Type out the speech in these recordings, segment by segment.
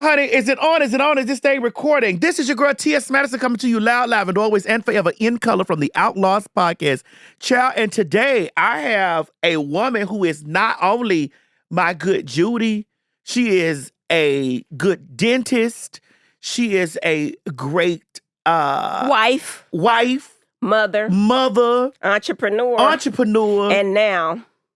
Honey, is it on? Is it on? Is this thing recording? This is your girl, T.S. Madison, coming to you loud, live, and always and forever in color from the Outlaws podcast. Child, and today I have a woman who is not only my good Judy, she is a good dentist. She is a great wife, mother, entrepreneur,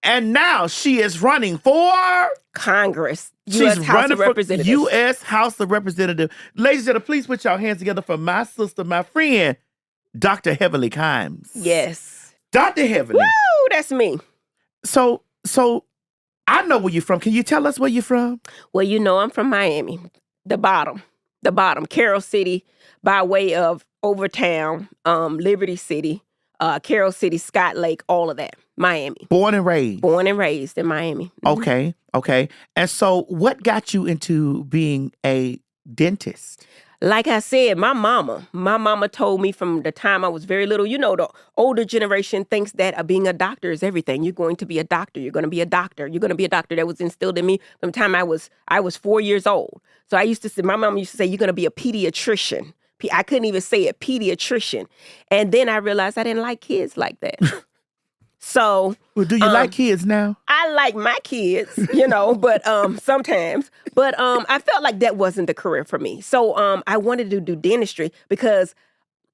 and now she is running for Congress. U.S. House of Representatives. U.S. House of Representatives. Ladies and gentlemen, please put your hands together for my sister, my friend, Dr. Heavenly Kimes. Yes. Dr. Heavenly. Woo, that's me. So I know where you're from. Can you tell us where you're from? Well, you know I'm from Miami. The bottom. Carroll City by way of Overtown, Liberty City, Carroll City, Scott Lake, all of that. Miami. Born and raised in Miami. Mm-hmm. Okay. And so what got you into being a dentist? Like I said, my mama told me from the time I was very little, you know, the older generation thinks that being a doctor is everything. You're going to be a doctor. You're going to be a doctor. You're going to be a doctor. That was instilled in me from the time I was 4 years old. So my mama used to say, you're going to be a pediatrician. I couldn't even say it, pediatrician. And then I realized I didn't like kids like that. So, well, do you like kids now? I like my kids, but sometimes. But I felt like that wasn't the career for me. So I wanted to do dentistry because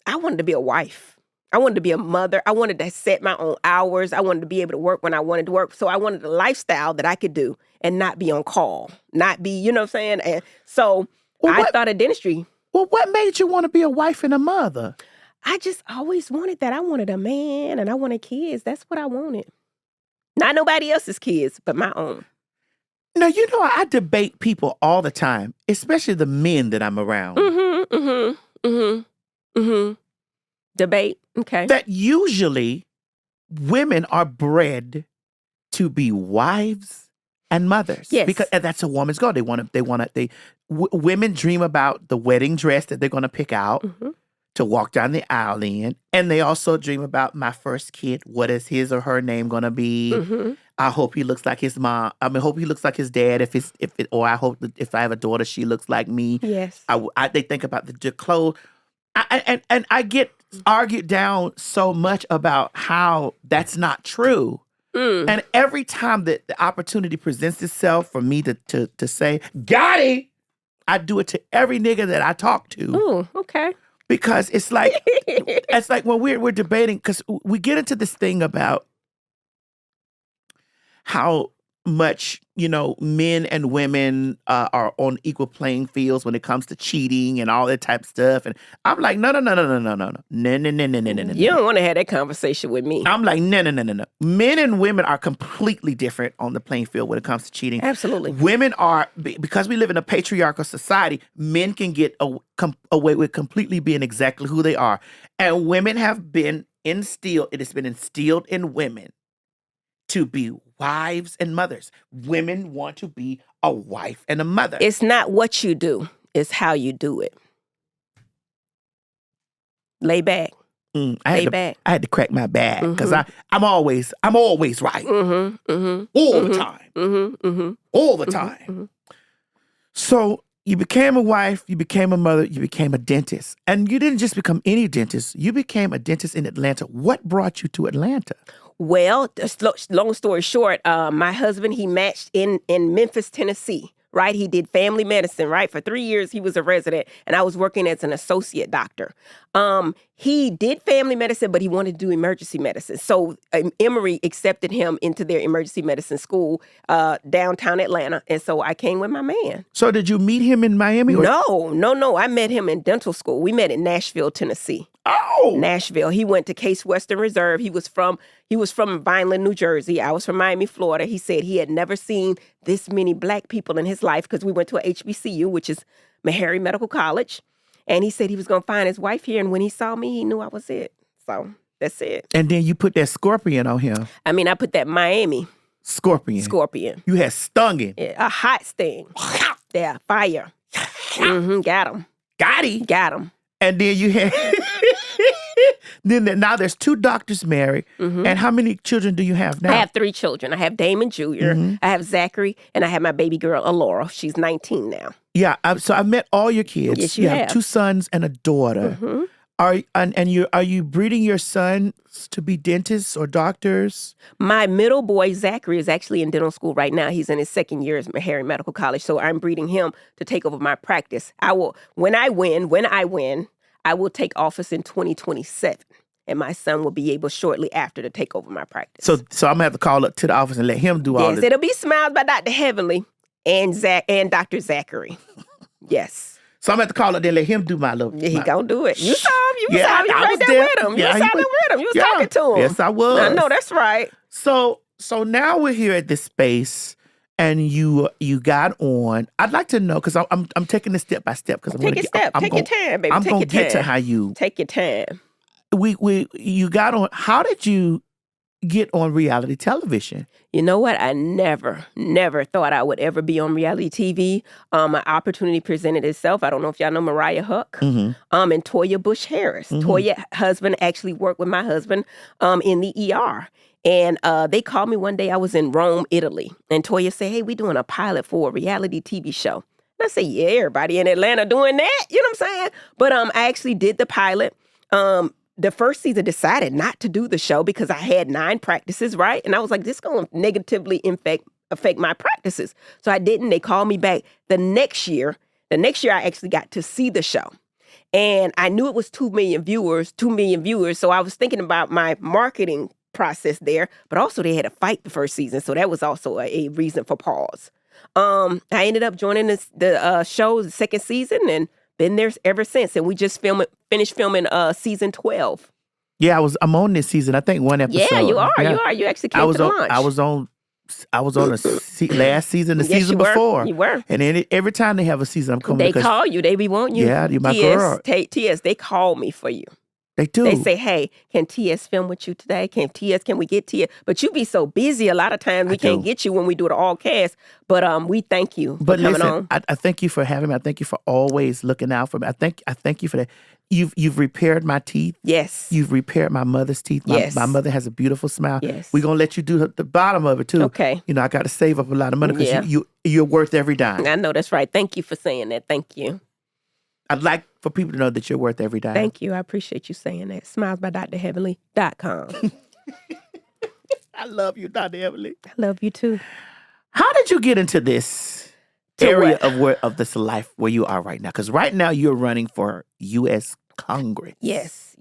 I wanted to be a wife. I wanted to be a mother. I wanted to set my own hours. I wanted to be able to work when I wanted to work. So I wanted a lifestyle that I could do and not be on call, not be, you know what I'm saying? And so I thought of dentistry. Well, what made you want to be a wife and a mother? I just always wanted that. I wanted a man and I wanted kids. That's what I wanted. Not nobody else's kids, but my own. No, I debate people all the time, especially the men that I'm around. Debate, okay. That usually women are bred to be wives and mothers. Yes. Because that's a woman's goal. Women dream about the wedding dress that they're going to pick out. Mm-hmm. To walk down the aisle in. And they also dream about my first kid. What is his or her name going to be? Mm-hmm. I hope he looks like his mom. Hope he looks like his dad. Or I hope that if I have a daughter, she looks like me. Yes. They think about the clothes. And I get argued down so much about how that's not true. Mm. And every time that the opportunity presents itself for me to say, got it, I do it to every nigga that I talk to. Ooh, okay. Because it's like when we're debating, because we get into this thing about how much, men and women are on equal playing fields when it comes to cheating and all that type of stuff. And I'm like, no. You don't want to have that conversation with me. I'm like, no. Men and women are completely different on the playing field when it comes to cheating. Absolutely. Women are, because we live in a patriarchal society, men can get away with completely being exactly who they are. And women have been instilled, it has been instilled in women to be wives and mothers. Women want to be a wife and a mother. It's not what you do, it's how you do it. Lay back. I had to crack my bag because I'm always right. All the time. All the time. So you became a wife, you became a mother, you became a dentist. And you didn't just become any dentist. You became a dentist in Atlanta. What brought you to Atlanta? Well, long story short, my husband, he matched in Memphis, Tennessee, right? He did family medicine, right? For 3 years, he was a resident, and I was working as an associate doctor. He did family medicine, but he wanted to do emergency medicine. So Emory accepted him into their emergency medicine school downtown Atlanta, and so I came with my man. So did you meet him in Miami? No. I met him in dental school. We met in Nashville, Tennessee. Oh! Nashville. He went to Case Western Reserve. He was from Vineland, New Jersey. I was from Miami, Florida. He said he had never seen this many Black people in his life because we went to a HBCU, which is Meharry Medical College. And he said he was going to find his wife here. And when he saw me, he knew I was it. So that's it. And then you put that scorpion on him. I put that Miami. Scorpion. You had stung him. Yeah, a hot sting. Yeah, fire. Got him. Got him. Got him. And then you had Now there's 2 doctors married. And how many children do you have now? I have 3 children. I have Damon Jr., I have Zachary, and I have my baby girl, Alora. She's 19 now. Yeah, so I met all your kids. Yes, you have. 2 sons and a daughter. Are you breeding your sons to be dentists or doctors? My middle boy, Zachary, is actually in dental school right now. He's in his 2nd year at Harry Medical College. So I'm breeding him to take over my practice. When I win, I will take office in 2027. And my son will be able shortly after to take over my practice. So I'm gonna have to call up to the office and let him do all this. Yes, it'll be Smiles by Dr. Heavenly and Dr. Zachary. Yes. So I'm gonna have to call up there and let him do my little. Yeah, he gonna do it. You saw him. You Yeah, saw him. You I right was there there. with him. Yeah, You he sat there was- with him. You was Yeah. talking to him. Yes, I was. I know that's right. So now we're here at this space, and you got on. I'd like to know because I'm taking this step by step because Take your step. Take your time, baby. I'm Take gonna your get to time. how you Take your time. you got on. How did you get on reality television? You know what? I never thought I would ever be on reality TV. An opportunity presented itself. I don't know if y'all know Mariah Huck and Toya Bush Harris. Toya husband actually worked with my husband in the ER. And they called me one day. I was in Rome, Italy. And Toya said, hey, we doing a pilot for a reality TV show. And I said, yeah, everybody in Atlanta doing that. You know what I'm saying? But I actually did the pilot. The first season decided not to do the show because I had 9 practices, right? And I was like, this is going to negatively affect my practices. So I didn't. They called me back the next year. The next year I actually got to see the show. And I knew it was 2 million viewers. So I was thinking about my marketing process there, but also they had a fight the first season. So that was also a reason for pause. I ended up joining the show the 2nd season and been there ever since. And we just finished filming season 12. Yeah, I'm on this season. I think 1 episode. Yeah, you are. Yeah. You are. You actually came to launch. I was on last season, the Yes, season you were. before. You were. And then every time they have a season, I'm coming. They because call you. They be wanting you. Yeah, you're my girl. TS, they call me for you. They do. They say, hey, can TS film with you today? Can we get TS? But you be so busy a lot of times we can't get you when we do the all cast. But we thank you for coming on. I thank you for having me. I thank you for always looking out for me. I thank you for that. You've repaired my teeth. Yes. You've repaired my mother's teeth. Yes. My mother has a beautiful smile. Yes. We're gonna let you do the bottom of it too. Okay. You know, I got to save up a lot of money because you're worth every dime. I know that's right. Thank you for saying that. Thank you. I'd like for people to know that you're worth every dime. Thank you. I appreciate you saying that. SmilesByDrHeavenly.com. I love you, Dr. Emily. I love you too. How did you get into this area of this life where you are right now? Because right now you're running for U.S. Congress. Yes.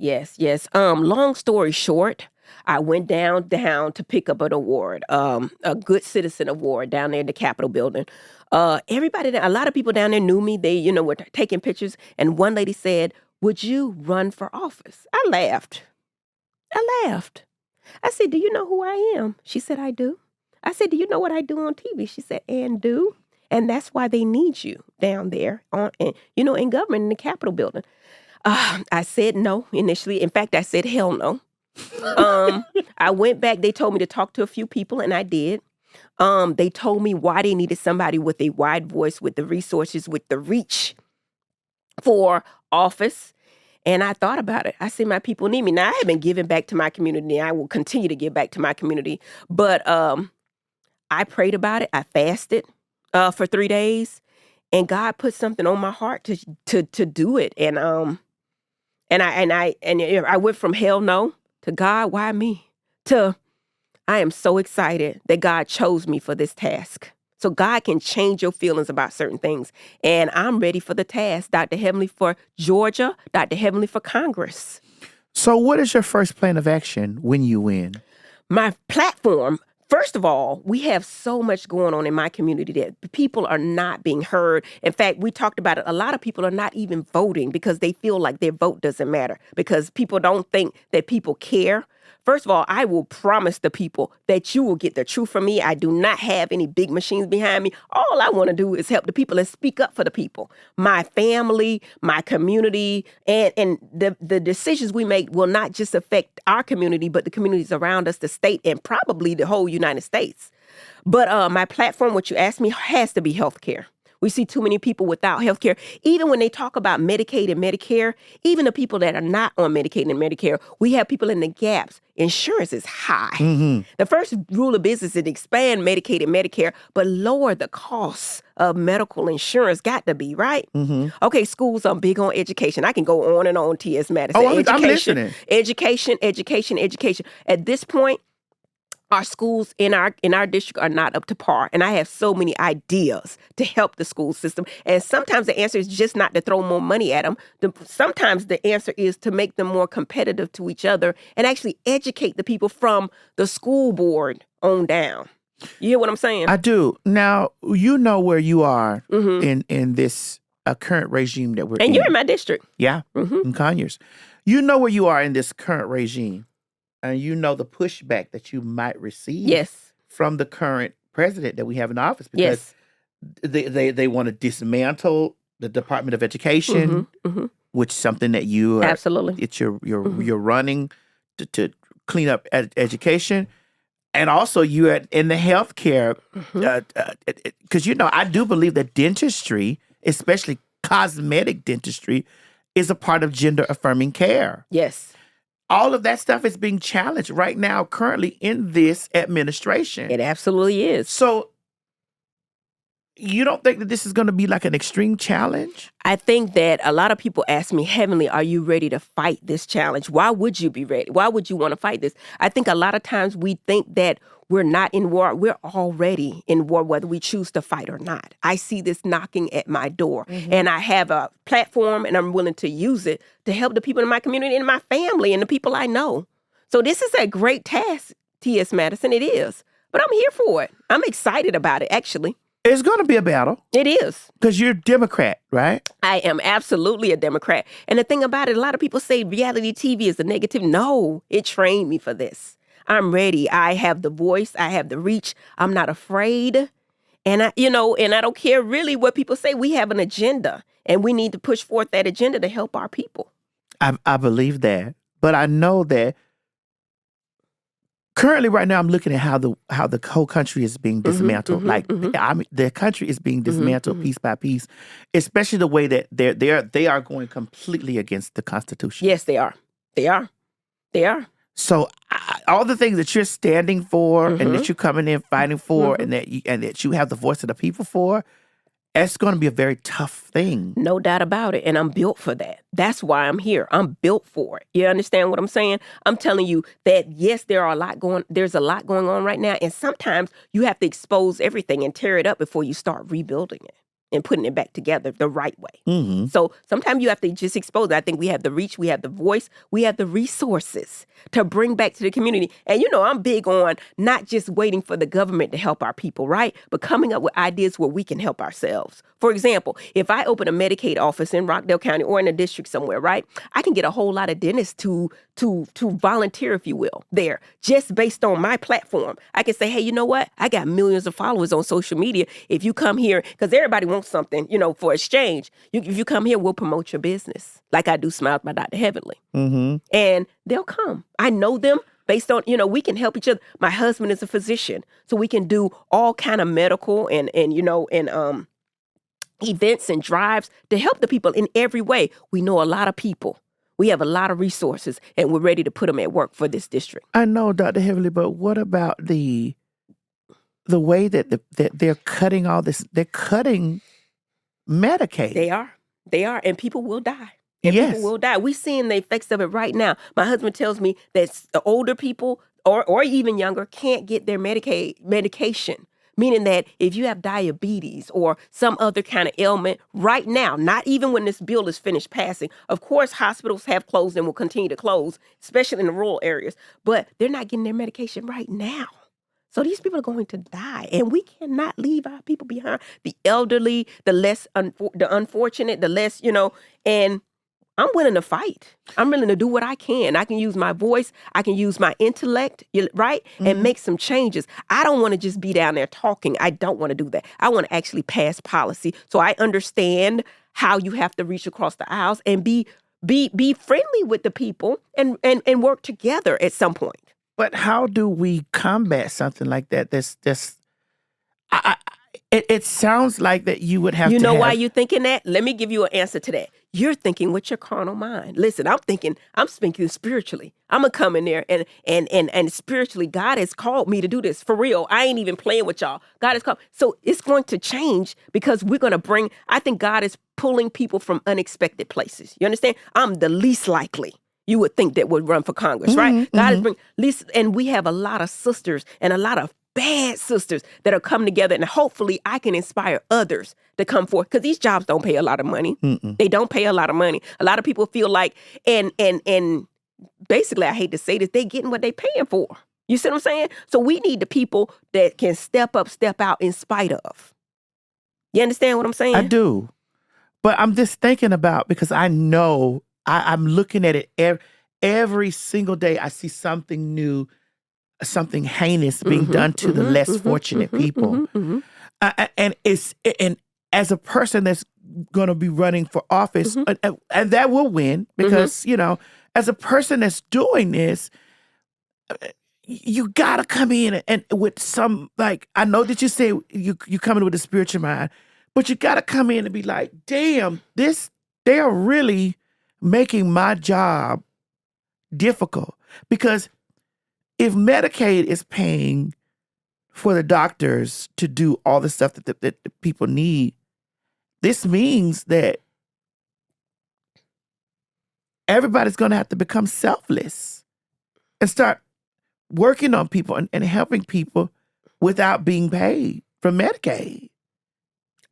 Long story short, I went down to pick up an award, a Good Citizen Award down there in the Capitol building. A lot of people down there knew me. They, were taking pictures. And one lady said, would you run for office? I laughed. I said, do you know who I am? She said, I do. I said, do you know what I do on TV? She said, and do. And that's why they need you down there in government in the Capitol building. I said no initially. In fact, I said hell no. I went back. They told me to talk to a few people, and I did. They told me why they needed somebody with a wide voice, with the resources, with the reach for office. And I thought about it. I said, my people need me. Now, I have been giving back to my community, and I will continue to give back to my community. But I prayed about it. I fasted for 3 days, and God put something on my heart to do it. And I went from hell no to God, why me? To I am so excited that God chose me for this task. So God can change your feelings about certain things. And I'm ready for the task. Dr. Heavenly for Georgia, Dr. Heavenly for Congress. So what is your first plan of action when you win? My platform, first of all, we have so much going on in my community that people are not being heard. In fact, we talked about it. A lot of people are not even voting because they feel like their vote doesn't matter, because people don't think that people care. First of all, I will promise the people that you will get the truth from me. I do not have any big machines behind me. All I want to do is help the people and speak up for the people. My family, my community, and the decisions we make will not just affect our community, but the communities around us, the state, and probably the whole United States. But my platform, what you asked me, has to be healthcare. We see too many people without health care. Even when they talk about Medicaid and Medicare, even the people that are not on Medicaid and Medicare, we have people in the gaps. Insurance is high. Mm-hmm. The first rule of business is to expand Medicaid and Medicare, but lower the costs of medical insurance. Got to be, right? Mm-hmm. Okay, schools, I'm big on education. I can go on and on, T.S. Madison. Oh, I'm listening. Education. At this point, our schools in our district are not up to par. And I have so many ideas to help the school system. And sometimes the answer is just not to throw more money at them. Sometimes the answer is to make them more competitive to each other and actually educate the people from the school board on down. You hear what I'm saying? I do. Now, you know where you are in this current regime that we're in. And you're in my district. Yeah, in Conyers. You know where you are in this current regime. And you know the pushback that you might receive from the current president that we have in office because they want to dismantle the Department of Education, which is something that you are, absolutely you're running to clean up education, and also you're in the healthcare because I do believe that dentistry, especially cosmetic dentistry, is a part of gender affirming care. Yes. All of that stuff is being challenged right now, currently in this administration. It absolutely is. So you don't think that this is going to be like an extreme challenge? I think that a lot of people ask me, Heavenly, are you ready to fight this challenge? Why would you be ready? Why would you want to fight this? I think a lot of times we think that we're not in war. We're already in war, whether we choose to fight or not. I see this knocking at my door, and I have a platform, and I'm willing to use it to help the people in my community and my family and the people I know. So this is a great task, T.S. Madison. It is. But I'm here for it. I'm excited about it, actually. It's going to be a battle. It is. Because you're a Democrat, right? I am absolutely a Democrat. And the thing about it, a lot of people say reality TV is a negative. No, it trained me for this. I'm ready. I have the voice. I have the reach. I'm not afraid. And I don't care really what people say. We have an agenda, and we need to push forth that agenda to help our people. I believe that. But I know that currently right now I'm looking at how the whole country is being dismantled. The country is being dismantled piece by piece, especially the way that they are going completely against the Constitution. Yes, they are. They are. So all the things that you're standing for and that you're coming in fighting for and that you have the voice of the people for, it's going to be a very tough thing. No doubt about it. And I'm built for that. That's why I'm here. I'm built for it. You understand what I'm saying? I'm telling you that, yes, there's a lot going on right now. And sometimes you have to expose everything and tear it up before you start rebuilding it and putting it back together the right way. So sometimes you have to just expose it. I think we have the reach, we have the voice, we have the resources to bring back to the community. And I'm big on not just waiting for the government to help our people, right? But coming up with ideas where we can help ourselves. For example, if I open a Medicaid office in Rockdale County or in a district somewhere, right? I can get a whole lot of dentists to volunteer, if you will, there, just based on my platform. I can say, hey, you know what? I got millions of followers on social media. If you come here, because everybody wants something, for exchange. If you come here, we'll promote your business. Like I do Smiles by Dr. Heavenly. And they'll come. I know them based on, we can help each other. My husband is a physician, so we can do all kind of medical and events and drives to help the people in every way. We know a lot of people. We have a lot of resources, and we're ready to put them at work for this district. I know, Dr. Heavenly, but what about the way that they're cutting all this? They're cutting Medicaid. They are, and people will die. Yes. People will die. We're seeing the effects of it right now. My husband tells me that the older people or even younger can't get their medication. Meaning that if you have diabetes or some other kind of ailment right now, not even when this bill is finished passing, of course, hospitals have closed and will continue to close, especially in the rural areas, but they're not getting their medication right now. So these people are going to die, and we cannot leave our people behind. The elderly, the unfortunate, the less, and I'm willing to fight. I'm willing to do what I can. I can use my voice. I can use my intellect, right? And make some changes. I don't want to just be down there talking. I don't want to do that. I want to actually pass policy. So I understand how you have to reach across the aisles and be friendly with the people and work together at some point. But how do we combat something like that? It sounds like that you would have You to know have. why you're thinking that? Let me give you an answer to that. You're thinking with your carnal mind. Listen, I'm thinking spiritually. I'm gonna come in there and spiritually, God has called me to do this for real. I ain't even playing with y'all. God has called. So it's going to change because we're gonna bring. I think God is pulling people from unexpected places. You understand? I'm the least likely. You would think that would run for Congress, right? God is bringing least, and we have a lot of sisters and a lot of bad sisters that are coming together, and hopefully I can inspire others to come forth because these jobs don't pay a lot of money. They don't pay a lot of money. A lot of people feel like, and basically, I hate to say this, they getting what they paying for. You see what I'm saying? So we need the people that can step up, step out in spite of. You understand what I'm saying? I do. But I'm just thinking about, because I know I'm looking at it every single day. I see something new, something heinous being done to the less fortunate people. And as a person that's going to be running for office, and that will win, because, as a person that's doing this, you got to come in and with some, like, I know that you say you come in with a spiritual mind, but you got to come in and be like, damn, they are really making my job difficult. Because if Medicaid is paying for the doctors to do all the stuff that the people need, this means that everybody's going to have to become selfless and start working on people and helping people without being paid from Medicaid.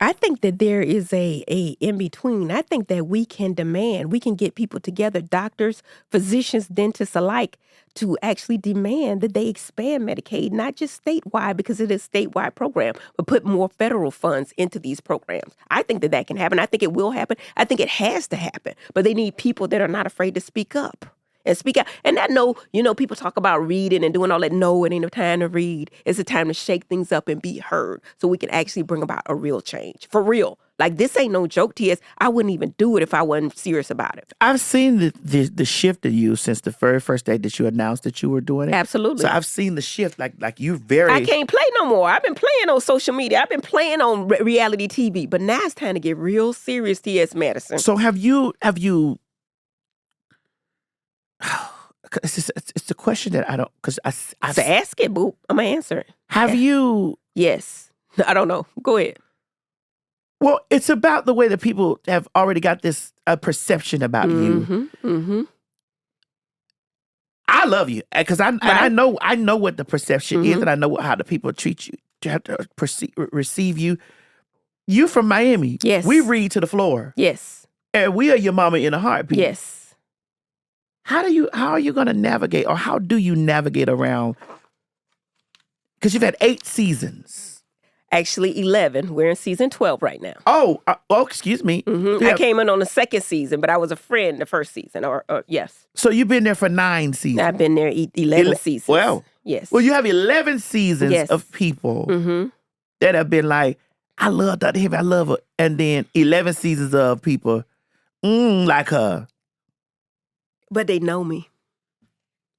I think that there is a in between. I think that we can get people together, doctors, physicians, dentists alike, to actually demand that they expand Medicaid, not just statewide, because it is a statewide program, but put more federal funds into these programs. I think that can happen. I think it will happen. I think it has to happen. But they need people that are not afraid to speak up. And speak out. And I know, people talk about reading and doing all that. No, it ain't a time to read. It's a time to shake things up and be heard so we can actually bring about a real change. For real. Like, this ain't no joke, T.S. I wouldn't even do it if I wasn't serious about it. I've seen the shift in you since the very first day that you announced that you were doing it. Absolutely. So I've seen the shift. Like you're very... I can't play no more. I've been playing on social media. I've been playing on reality TV. But now it's time to get real serious, T.S. Madison. So have you... It's the question that I don't, because I So ask it, boo. I'm going to answer it. Have you? Yes. I don't know. Go ahead. Well, it's about the way that people have already got this perception about you. I love you because I know what the perception is, and I know how the people treat you, to have to receive you. You from Miami. Yes. We read to the floor. Yes. And we are your mama in a heartbeat. Yes. How are you going to navigate, or how do you navigate around? Because you've had 8 seasons. Actually, 11. We're in season 12 right now. Oh, excuse me. I came in on the second season, but I was a friend the first season. Or yes. So you've been there for 9 seasons. I've been there 11 seasons. Well, yes. Well, you have 11 seasons of people that have been like, I love Dr. Heavy, I love her, and then 11 seasons of people like her. But they know me.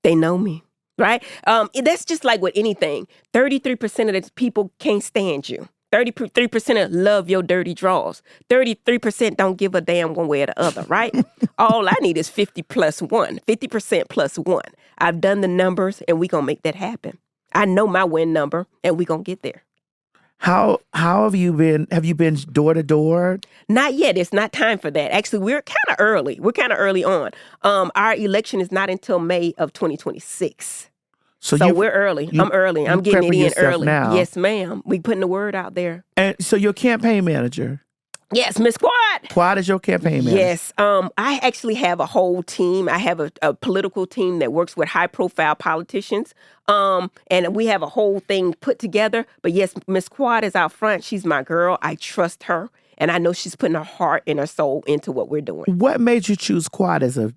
They know me, right? That's just like with anything. 33% of the people can't stand you. 33% love your dirty draws. 33% don't give a damn one way or the other, right? All I need is 50 plus 1, 50% plus 1. I've done the numbers, and we going to make that happen. I know my win number, and we going to get there. How have you been? Have you been door to door? Not yet. It's not time for that. Actually, we're kind of early. We're kind of early on. Our election is not until May of 2026. So we're early. I'm early. I'm getting it in early. Now. Yes, ma'am. We putting the word out there. And so your campaign manager. Yes, Miss Quad. Quad is your campaign manager. Yes. I actually have a whole team. I have a political team that works with high-profile politicians. And we have a whole thing put together. But yes, Miss Quad is out front. She's my girl. I trust her. And I know she's putting her heart and her soul into what we're doing. What made you choose Quad as a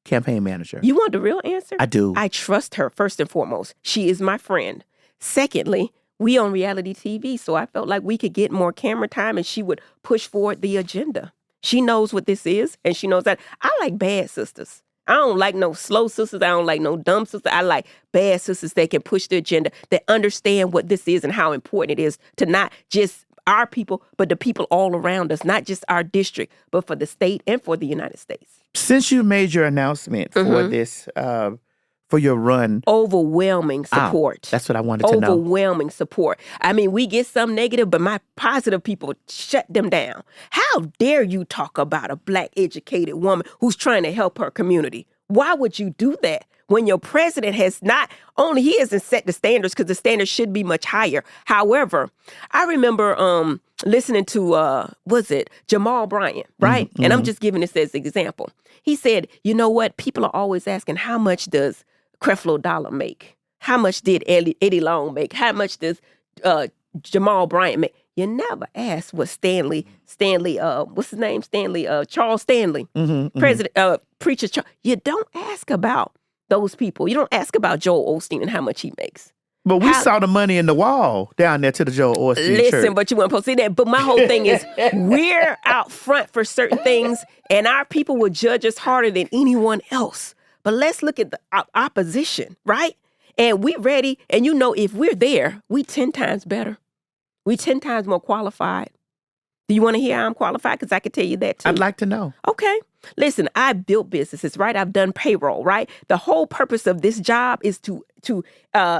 campaign manager? You want the real answer? I do. I trust her, first and foremost. She is my friend. Secondly, we on reality TV, so I felt like we could get more camera time and she would push forward the agenda. She knows what this is, and she knows that I like bad sisters. I don't like no slow sisters. I don't like no dumb sisters. I like bad sisters that can push the agenda, that understand what this is and how important it is to not just our people, but the people all around us, not just our district, but for the state and for the United States. Since you made your announcement for this, for your run. Overwhelming support. That's what I wanted to know. Overwhelming support. I mean, we get some negative, but my positive people shut them down. How dare you talk about a Black educated woman who's trying to help her community? Why would you do that when your president has not only, he hasn't set the standards, because the standards should be much higher. However, I remember listening to, Jamal Bryant, right? And I'm just giving this as an example. He said, you know what? People are always asking, how much does Creflo Dollar make? How much did Eddie Long make? How much does Jamal Bryant make? You never ask what what's his name? Charles Stanley, President, Preacher Charles. You don't ask about those people. You don't ask about Joel Osteen and how much he makes. But we saw the money in the wall down there to the Joel Osteen church. But you weren't supposed to see that. But my whole thing is we're out front for certain things, and our people will judge us harder than anyone else. But let's look at the opposition, right? And we ready. And you know, if we're there, we 10 times better. We 10 times more qualified. Do you want to hear how I'm qualified? Because I can tell you that too. I'd like to know. Okay. Listen, I've built businesses, right? I've done payroll, right? The whole purpose of this job is to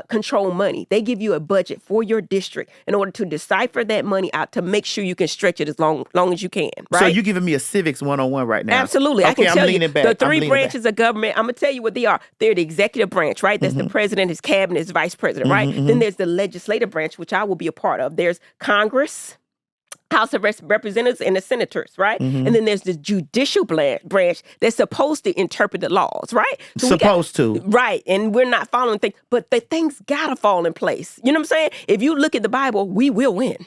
control money. They give you a budget for your district in order to decipher that money out to make sure you can stretch it as long as you can, right? So you're giving me a civics 101 right now. Absolutely. Okay, I can tell you the three I'm branches of government. I'm going to tell you what they are. They're the executive branch, right? That's the president, his cabinet, his vice president, right? Then there's the legislative branch, which I will be a part of. There's Congress, House of Representatives, and the senators, right? And then there's the judicial branch that's supposed to interpret the laws, right? So right, and we're not following things, but the things gotta fall in place. You know what I'm saying? If you look at the Bible, we will win.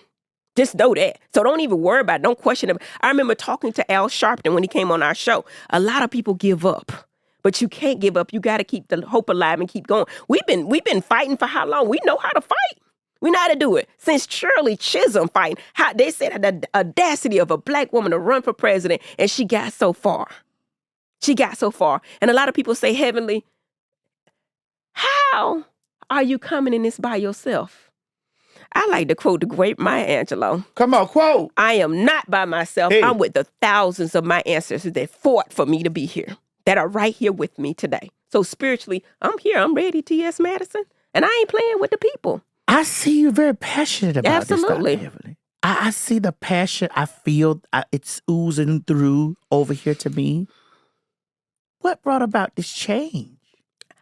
Just know that. So don't even worry about it. Don't question it. I remember talking to Al Sharpton when he came on our show. A lot of people give up. But you can't give up. You got to keep the hope alive and keep going. We've been fighting for how long? We know how to fight. We know how to do it. Since Shirley Chisholm fighting, how they said the audacity of a Black woman to run for president, and she got so far. She got so far. And a lot of people say, Heavenly, how are you coming in this by yourself? I like to quote the great Maya Angelou. Come on, quote. I am not by myself. Hey. I'm with the thousands of my ancestors that fought for me to be here, that are right here with me today. So spiritually, I'm here. I'm ready, T.S. Madison. And I ain't playing with the people. I see you very passionate about Absolutely. this, Dr. Evelyn. I see the passion. I feel it's oozing through over here to me. What brought about this change?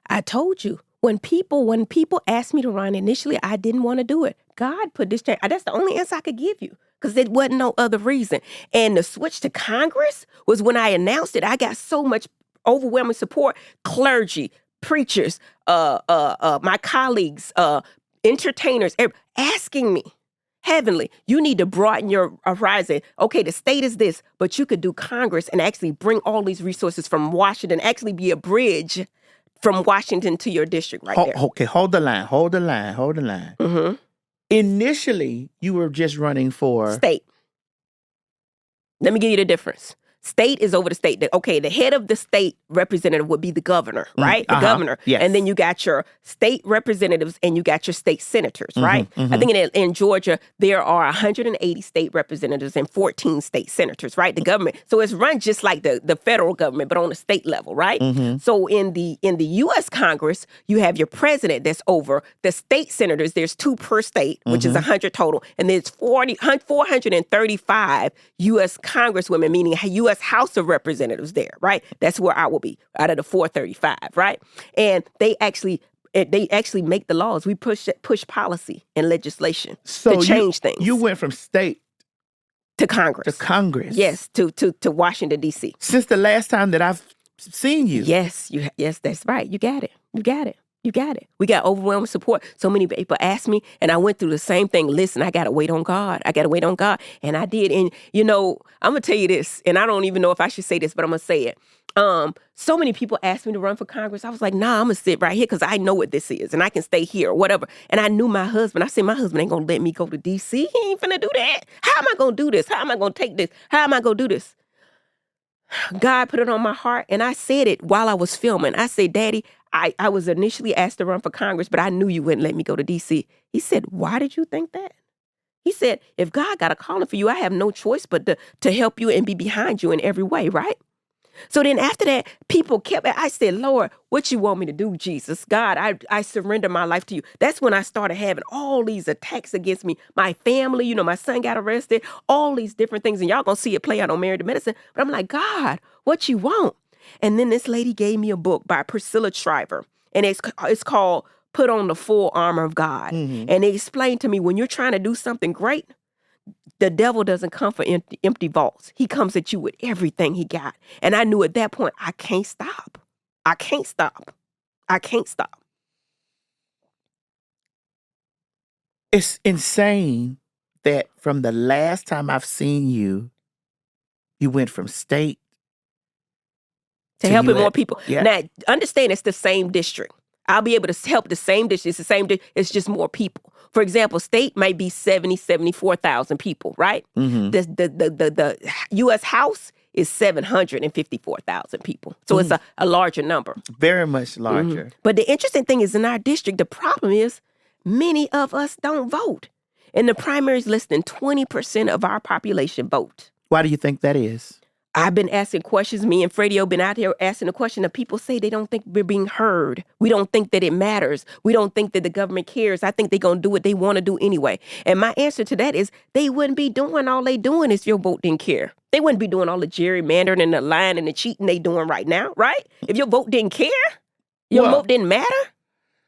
I told you. When people asked me to run, initially, I didn't want to do it. God put this change. That's the only answer I could give you, because there wasn't no other reason. And the switch to Congress was when I announced it. I got so much overwhelming support. Clergy, preachers, my colleagues, entertainers, asking me, Heavenly, you need to broaden your horizon. Okay, the state is this, but you could do Congress and actually bring all these resources from Washington, actually be a bridge from Washington to your district there. Okay, hold the line. Mm-hmm. Initially, you were just running for... State. Let me give you the difference. State is over the state. The head of the state representative would be the governor, right? The governor. Yes. And then you got your state representatives and you got your state senators, right? I think in Georgia, there are 180 state representatives and 14 state senators, right? The government. So it's run just like the federal government, but on the state level, right? So in the U.S. Congress, you have your president that's over the state senators. There's 2 per state, which is 100 total. And there's 435 U.S. congresswomen, meaning U.S. House of Representatives there, right? That's where I will be out of the 435, right? And they actually make the laws. We push policy and legislation to change things. You went from state to Congress. Yes, to Washington, D.C. Since the last time that I've seen you. Yes, that's right. You got it. We got overwhelming support. So many people asked me, and I went through the same thing. Listen, I got to wait on God. And I did. And, I'm going to tell you this, and I don't even know if I should say this, but I'm going to say it. So many people asked me to run for Congress. I was like, nah, I'm going to sit right here because I know what this is, and I can stay here or whatever. And I knew my husband. I said, my husband ain't going to let me go to D.C. He ain't finna do that. How am I going to do this? How am I going to take this? How am I going to do this? God put it on my heart, and I said it while I was filming. I said, Daddy, I was initially asked to run for Congress, but I knew you wouldn't let me go to D.C. He said, why did you think that? He said, if God got a calling for you, I have no choice but to help you and be behind you in every way, right? So then after that, people kept, I said, Lord, what you want me to do, Jesus? God, I surrender my life to you. That's when I started having all these attacks against me. My family, my son got arrested, all these different things. And y'all gonna see it play out on Married to Medicine. But I'm like, God, what you want? And then this lady gave me a book by Priscilla Shriver. And it's called Put on the Full Armor of God. Mm-hmm. And they explained to me, when you're trying to do something great, the devil doesn't come for empty vaults. He comes at you with everything he got. And I knew at that point, I can't stop. I can't stop. I can't stop. It's insane that from the last time I've seen you, you went from state To helping more people. Yeah. Now, understand it's the same district. I'll be able to help the same district. It's the same district. It's just more people. For example, state might be 74,000 people, right? Mm-hmm. The U.S. House is 754,000 people. So it's a larger number. Very much larger. Mm-hmm. But the interesting thing is in our district, the problem is many of us don't vote. In the primaries, less than 20% of our population vote. Why do you think that is? I've been asking questions. Me and Fredio been out here asking the question that people say they don't think we're being heard. We don't think that it matters. We don't think that the government cares. I think they're going to do what they want to do anyway. And my answer to that is they wouldn't be doing all they doing if your vote didn't care. They wouldn't be doing all the gerrymandering and the lying and the cheating they doing right now, right? If your vote didn't care, your vote didn't matter.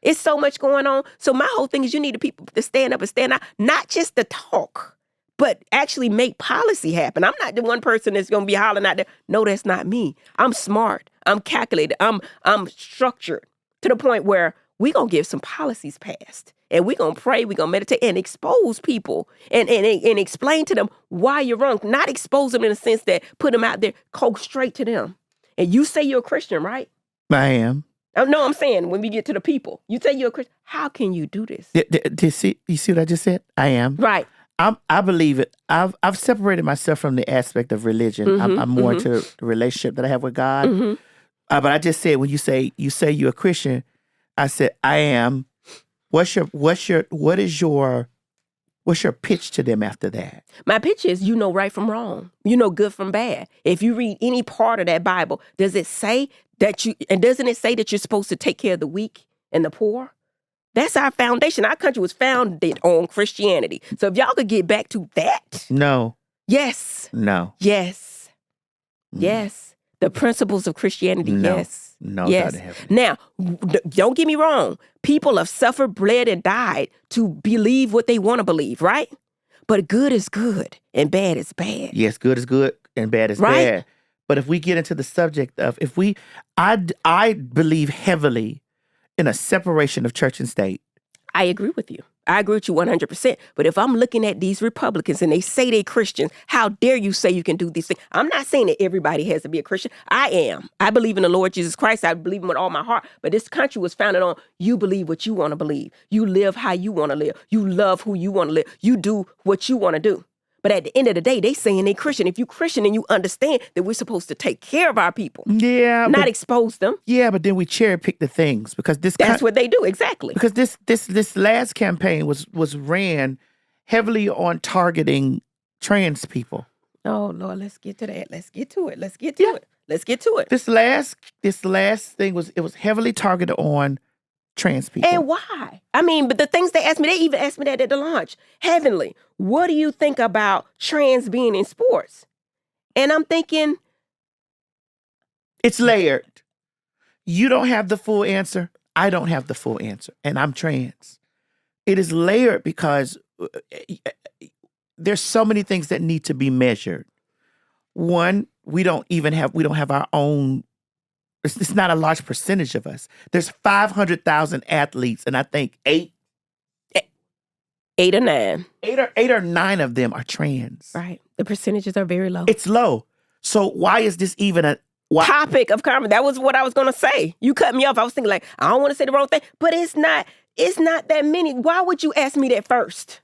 It's so much going on. So my whole thing is you need the people to stand up and stand out, not just to talk, but actually make policy happen. I'm not the one person that's going to be hollering out there. No, that's not me. I'm smart. I'm calculated. I'm structured to the point where we're going to get some policies passed. And we're going to pray. We're going to meditate and expose people and explain to them why you're wrong. Not expose them in the sense that put them out there, go straight to them. And you say you're a Christian, right? I am. No, I'm saying when we get to the people, you say you're a Christian. How can you do this? You see what I just said? I am. Right. I believe it. I've separated myself from the aspect of religion. Mm-hmm, I'm more into the relationship that I have with God. Mm-hmm. But I just said when you say you're a Christian, I said I am. What's your pitch to them after that? My pitch is you know right from wrong. You know good from bad. If you read any part of that Bible, does it say that doesn't it say that you're supposed to take care of the weak and the poor? That's our foundation. Our country was founded on Christianity. So if y'all could get back to that. No. Yes. No. Yes. Yes. The principles of Christianity. No. Yes. No. Yes. Now, don't get me wrong. People have suffered, bled, and died to believe what they want to believe, right? But good is good and bad is bad. Yes, good is good and bad is bad. But if we get into the subject of, I believe heavily in a separation of church and state. I agree with you. I agree with you 100%. But if I'm looking at these Republicans and they say they're Christians, how dare you say you can do these things? I'm not saying that everybody has to be a Christian. I am. I believe in the Lord Jesus Christ. I believe him with all my heart. But this country was founded on you believe what you want to believe. You live how you want to live. You love who you want to live. You do what you want to do. But at the end of the day, they saying they Christian. If you Christian and you understand that we're supposed to take care of our people, not expose them. Yeah, but then we cherry pick the things because that's what they do exactly. Because this last campaign was ran heavily on targeting trans people. Oh Lord, let's get to that. Let's get to it. Let's get to it. Let's get to it. This last thing was heavily targeted on trans people. And why? I mean, but the things they even asked me that at the launch. Heavenly, what do you think about trans being in sports? And I'm thinking, it's layered. You don't have the full answer. I don't have the full answer. And I'm trans. It is layered because there's so many things that need to be measured. One, we don't have our own. It's not a large percentage of us. There's 500,000 athletes, and I think eight or nine of them are trans. Right. The percentages are very low. It's low. So why is this even a topic of conversation? That was what I was going to say. You cut me off. I was thinking like, I don't want to say the wrong thing, but it's not that many. Why would you ask me that first?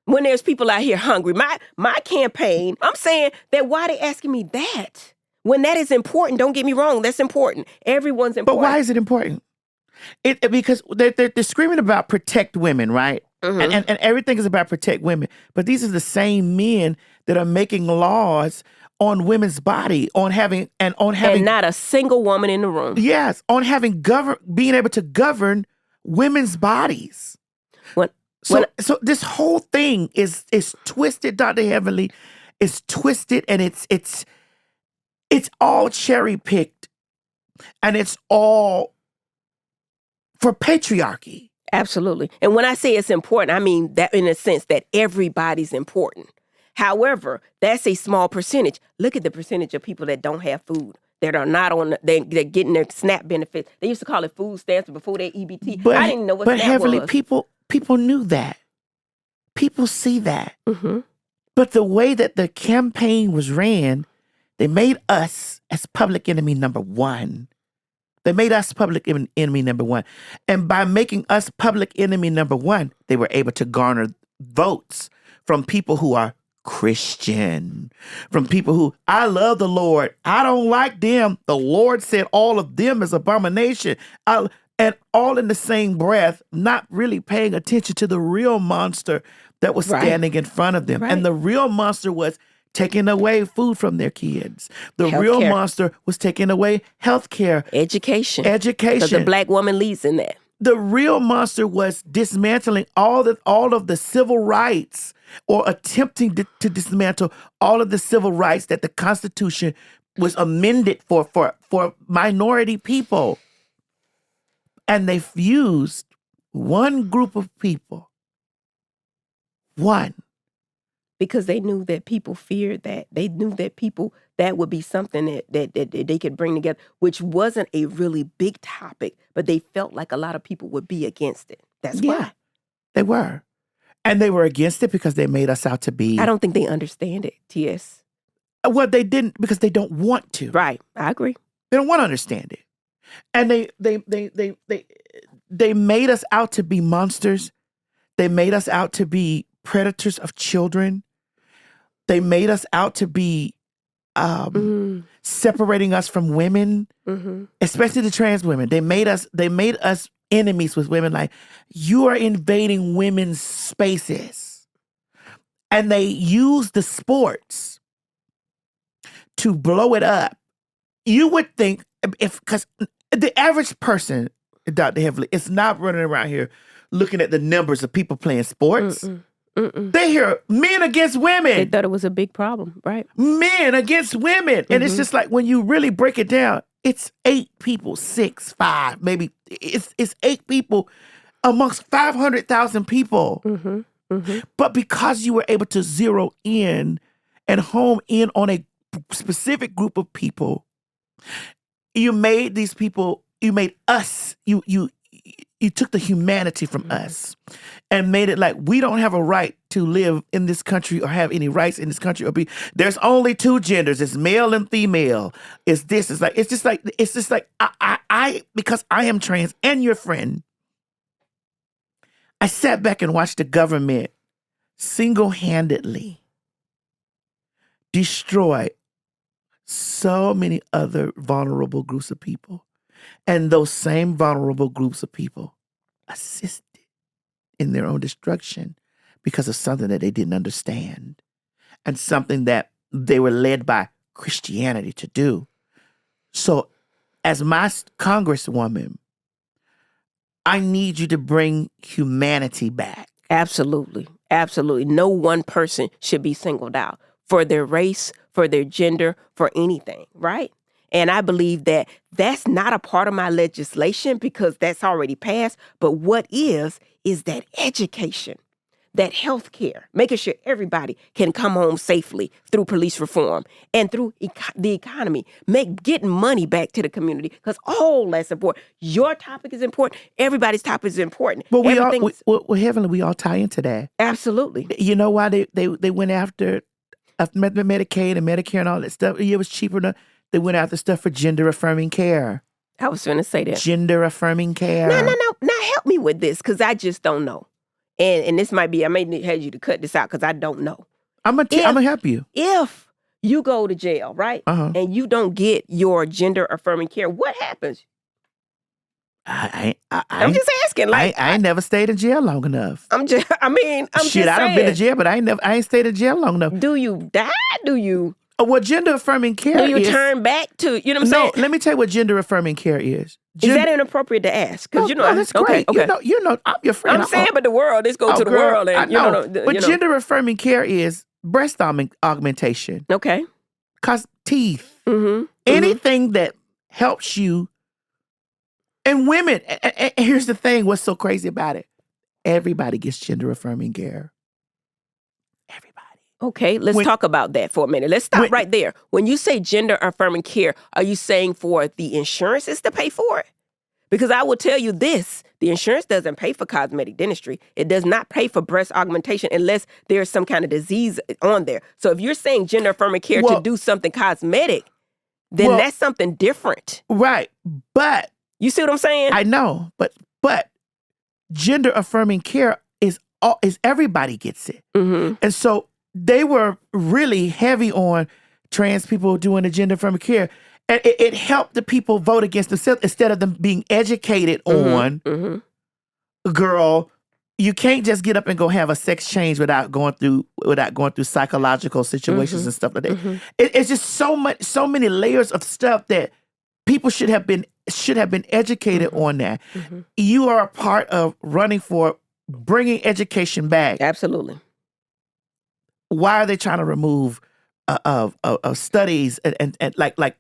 When there's people out here hungry. My campaign, I'm saying that why they asking me that? When that is important, don't get me wrong, that's important. Everyone's But important. why is it important? Because they're screaming about protect women, right? Mhm. And everything is about protect women. But these are the same men that are making laws on women's body, on having And not a single woman in the room. yes, on having being able to govern women's bodies. So this whole thing is twisted, Dr. Heavenly. It's twisted, and it's all cherry picked, and it's all for patriarchy. Absolutely. And when I say it's important, I mean that in a sense that everybody's important. However, that's a small percentage. Look at the percentage of people that don't have food, that are not on, they're getting their SNAP benefits. They used to call it food stamps before their EBT. I didn't know what but SNAP Heavenly, was. people knew that. People see that. Mm-hmm. But the way that the campaign was ran, they made us as public enemy number one. They made us public enemy number one. And by making us public enemy number one, they were able to garner votes from people who are Christian, from people who, I love the Lord. I don't like them. The Lord said all of them is abomination. And all in the same breath, not really paying attention to the real monster that was standing in front of them. Right. And the real monster was taking away food from their kids. The real monster was taking away health care. Education. Because the Black woman leads in that. The real monster was dismantling all of the civil rights, or attempting to dismantle all of the civil rights that the Constitution was amended for minority people. And they fused one group of people. One. Because they knew that people feared that. They knew that that would be something that they could bring together, which wasn't a really big topic, but they felt like a lot of people would be against it. That's why. They were. And they were against it because they made us out to be. I don't think they understand it, T.S. Well, they didn't, because they don't want to. Right. I agree. They don't want to understand it. And they made us out to be monsters. They made us out to be predators of children. They made us out to be separating us from women, especially the trans women. They made us enemies with women. Like, you are invading women's spaces. And they use the sports to blow it up. You would think, because the average person, Dr. Heavenly, is not running around here looking at the numbers of people playing sports. They hear men against women. They thought it was a big problem, right? Men against women. And it's just like, when you really break it down, it's 8 people, 6, 5, maybe. It's 8 people amongst 500,000 people. But because you were able to zero in and home in on a specific group of people, you made these people, you made us, you took the humanity from us and made it like we don't have a right to live in this country or have any rights in this country, or there's only 2 genders. It's male and female. It's just like I because I am trans and your friend, I sat back and watched the government single-handedly destroy so many other vulnerable groups of people. And those same vulnerable groups of people assisted in their own destruction because of something that they didn't understand, and something that they were led by Christianity to do. So as my congresswoman, I need you to bring humanity back. Absolutely. Absolutely. No one person should be singled out for their race, for their gender, for anything, right? And I believe that that's not a part of my legislation because that's already passed. But what is that education, that health care, making sure everybody can come home safely through police reform and through the economy, getting money back to the community, because all that's important. Your topic is important. Everybody's topic is important. But Heavenly, we all tie into that. Absolutely. You know why they went after Medicaid and Medicare and all that stuff? It was cheaper. They went after stuff for gender-affirming care. I was going to say that. Gender-affirming care. No. Now help me with this, because I just don't know. And this might be, I may need you to cut this out because I don't know. I'm gonna help you. If you go to jail, right? Uh-huh. And you don't get your gender affirming care. What happens? I'm just asking. Like I ain't never stayed in jail long enough. I'm just saying. I done been to jail, but I ain't stayed in jail long enough. Do you die? Do you? What gender affirming care is? Do you turn back to, you know what I'm saying? No, let me tell you what gender affirming care is. Is that inappropriate to ask? Because that's great. Okay. You know, I'm your friend. I'm saying, but the world, let's go to the world. And, I know. But gender affirming care is breast augmentation. Okay. Teeth. Mm-hmm. Anything that helps you. And women, and here's the thing, what's so crazy about it? Everybody gets gender affirming care. Everybody. Okay, let's talk about that for a minute. Let's stop right there. When you say gender affirming care, are you saying for the insurances to pay for it? Because I will tell you this, the insurance doesn't pay for cosmetic dentistry. It does not pay for breast augmentation unless there's some kind of disease on there. So if you're saying gender affirming care to do something cosmetic, then that's something different. Right, but... You see what I'm saying? I know, but gender affirming care is everybody gets it. Mm-hmm. And so they were really heavy on trans people doing the gender affirming care. And it helped the people vote against themselves instead of them being educated on, girl, you can't just get up and go have a sex change without going through psychological situations and stuff like that. Mm-hmm. It's just so many layers of stuff that people should have been educated on that. Mm-hmm. You are a part of running for bringing education back. Absolutely. Why are they trying to remove of studies and like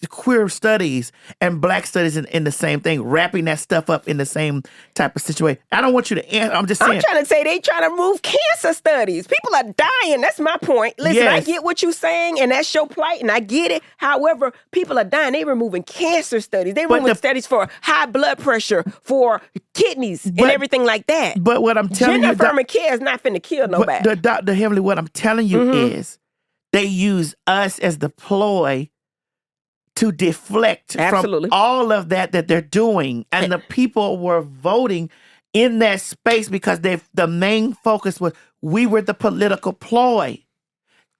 queer studies and black studies in the same thing, wrapping that stuff up in the same type of situation? I don't want you to answer. I'm just saying. I'm trying to say they trying to remove cancer studies. People are dying. That's my point. Listen, I get what you're saying, and that's your plight, and I get it. However, people are dying. They removing cancer studies. They removing studies for high blood pressure, for kidneys, and everything like that. But what I'm telling gender affirming care is not finna kill nobody. But Dr. Heavenly, what I'm telling you is they use us as the ploy to deflect from all of that they're doing. And the people were voting in that space because the main focus was we were the political ploy.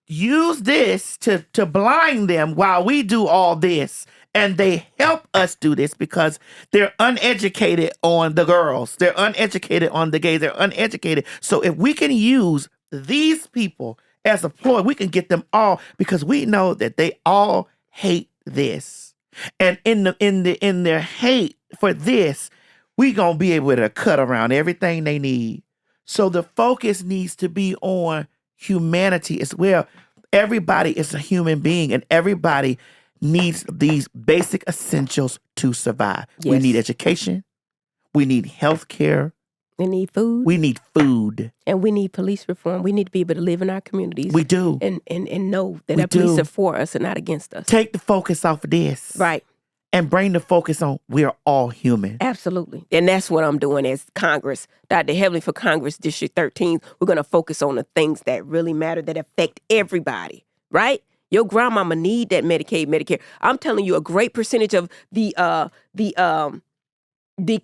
Use this to blind them while we do all this. And they help us do this because they're uneducated on the girls. They're uneducated on the gays. They're uneducated. So if we can use these people as a ploy, we can get them all because we know that they all hate this. And in their hate for this, we gonna be able to cut around everything they need. So the focus needs to be on humanity as well. Everybody is a human being, and everybody needs these basic essentials to survive. Yes. We need education. We need health care. We need food. We need food. And we need police reform. We need to be able to live in our communities. We do. And know that our police are for us and not against us. Take the focus off of this. Right. And bring the focus on we're all human. Absolutely. And that's what I'm doing as Congress. Dr. Heavenly for Congress, District 13. We're going to focus on the things that really matter, that affect everybody. Right? Your grandmama need that Medicaid, Medicare. I'm telling you, a great percentage of the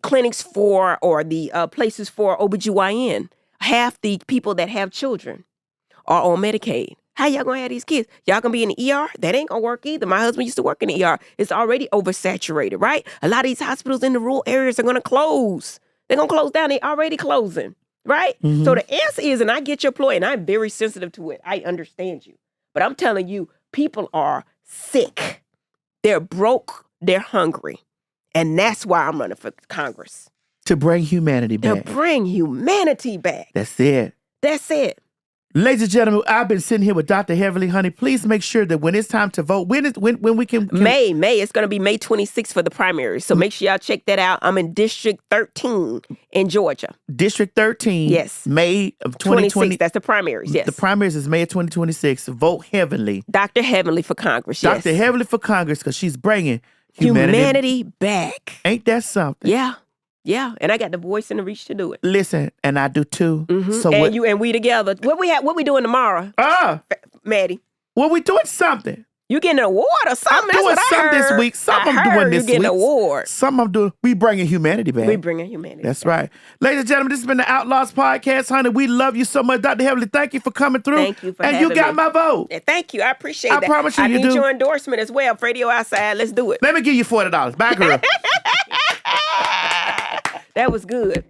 clinics for or the places for OBGYN, half the people that have children are on Medicaid. How y'all gonna have these kids? Y'all gonna be in the ER? That ain't gonna work either. My husband used to work in the ER. It's already oversaturated, right? A lot of these hospitals in the rural areas are gonna close. They're gonna close down. They're already closing, right? Mm-hmm. So the answer is, and I get your ploy, and I'm very sensitive to it. I understand you. But I'm telling you, people are sick. They're broke. They're hungry. And that's why I'm running for Congress. To bring humanity back. To bring humanity back. That's it. That's it. Ladies and gentlemen, I've been sitting here with Dr. Heavenly, honey. Please make sure that when it's time to vote, when we can... May. It's going to be May 26th for the primaries. So make sure y'all check that out. I'm in District 13 in Georgia. District 13. Yes. May of 2020. That's the primaries, yes. The primaries is May of 2026. Vote Heavenly. Dr. Heavenly for Congress, yes. Dr. Heavenly for Congress, because she's bringing humanity back. Ain't that something? Yeah. Yeah, and I got the voice and the reach to do it. Listen, and I do too. Mm-hmm. So and we together. What we doing tomorrow? Maddie. Well, we doing something. You getting an award or something? I'm doing some this week. Some I'm doing this week. You getting week. an award. Some I'm doing. We bringing humanity back. We bringing humanity That's back. right. Ladies and gentlemen, this has been the Outlaws Podcast, honey. We love you so much. Dr. Heavenly, thank you for coming through. Thank you for having me. And you got my vote. Thank you. I appreciate that. I promise you I you need do. your endorsement as well. Radio Outside. Let's do it. Let me give you $40. Bye, girl. That was good.